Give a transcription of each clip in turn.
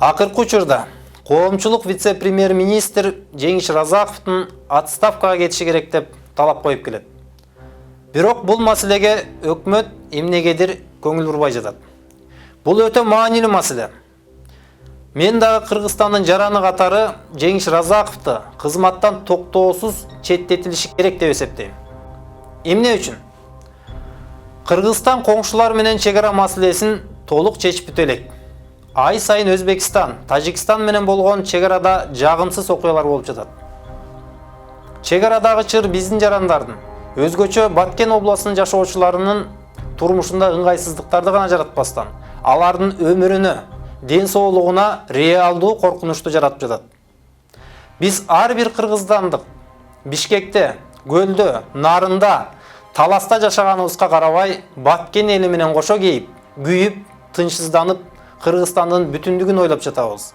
Акыркы учурда коомчулук вице-премьер-министр Жеңиш Разаковдун отставкага кетиши керек деп талап коюп келет. Бирок бул маселеге өкмөт эмнегедир көңүл бурбай жатат. Бул өтө маанилүү маселе. Мен дагы Кыргызстандын жараны катары Жеңиш Разаковду кызматтан токтоосуз четтетилиши керек деп эсептейм. Эмне үчүн? Кыргызстан коңшулар менен чек ара маселесин толук чечип бүтө элек. Ай сайын Өзбекстан, Тажикстан менен болгон чек арада жагымсыз окуялар болуп жатат. Чек арадагы чыр биздин жарандардын, өзгөчө Баткен областынын жашоочуларынын турмушунда ыңгайсыздыктарды гана жаратпастан, алардын өмүрүнө, ден соолугуна реалдуу коркунучту жаратып жатат. Биз ар бир кыргыздандык Бишкекте, Көлдө, Нарында, Таласта жашаганыбызга карабай, Баткен эли менен кошо кейип, күйүп, тынчсызданып, Кыргызстандын бүтүндүгүн ойлоп жатабыз.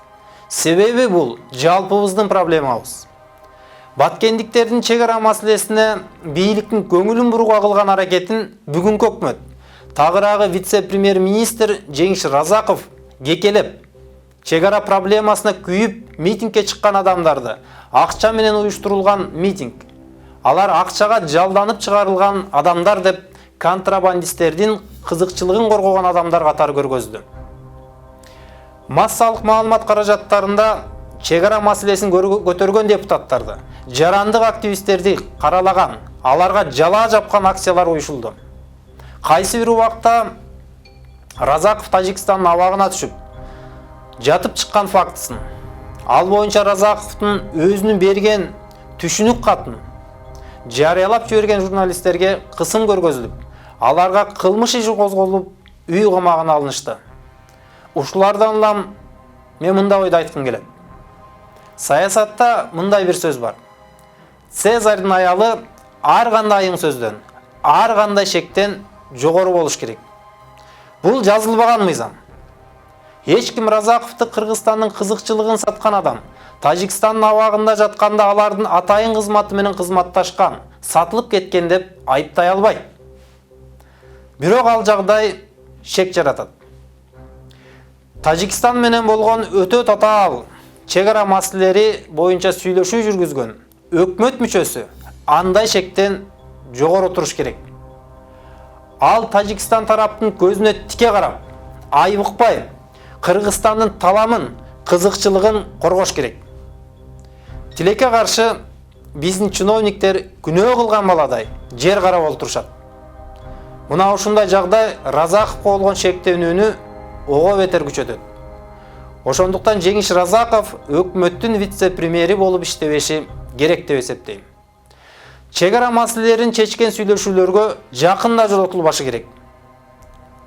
Себеби бул жалпыбыздын проблемабыз. Баткендиктердин чек ара маселесине бийликтин көңүлүн буруга кылган аракетин бүгүнкү өкмөт, тагыраагы вице-премьер-министр Жеңиш Разаков кекелеп, чек ара проблемасына күйүп митингге чыккан адамдарды, акча менен уюштурулган митинг, алар акчага жалданып чыгарылган адамдар деп контрабандисттердин кызыкчылыгын коргогон адамдар катары көргөздү. Массалык маалымат каражаттарында чек ара маселесин көтөргөн депутаттарды, жарандык активисттерди каралаган, аларга жала жапкан акциялар уюшулду. Кайсы бир убакта Разаков Тажикстандын абагына түшүп, жатып чыккан фактысын, ал боюнча Разаковдун өзүнүн берген түшүнүк катын жарыялап жиберген журналисттерге кысым көргөзүлүп, аларга кылмыш иши козголуп, үй камагына алынышты. Ушулардан улам мен мындай ойду айткым келет. Саясатта мындай бир сөз бар. Цезарьдын аялы ар кандай айың сөздөн, ар кандай шектен жогору болуш керек. Бул жазылбаган мыйзам. Эч ким Разаковду Кыргызстандын кызыкчылыгын саткан адам, Тажикстандын абагында жатканда алардын атайын кызматы менен кызматташкан, сатылып кеткен деп айыптай албайт. Бирок ал жагдай шек жаратат. Тажикстан менен болгон өтө татаал чек ара маселелери боюнча сүйлөшүү жүргүзгөн өкмөт мүчөсү андай шектен жогору туруш керек. Ал Тажикстан тараптын көзүнө тике карап, айбыкпай, Кыргызстандын таламын, кызыкчылыгын коргош керек. Тилекке каршы биздин чиновниктер күнөө кылган баладай жер карап олтурушат. Мына ушундай жагдай Разаковго болгон шектенүүнү ого бетер күчөтөт. Ошондуктан Жеңиш Разаков өкмөттүн вице-премьери болуп иштебеши керек деп эсептейм. Чек ара маселелерин чечкен сүйлөшүүлөргө жакында жолотулбашы керек.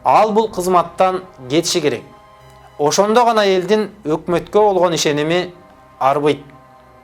Ал бул кызматтан кетиши керек. Ошондо гана элдин өкмөткө болгон ишеними арбыйт.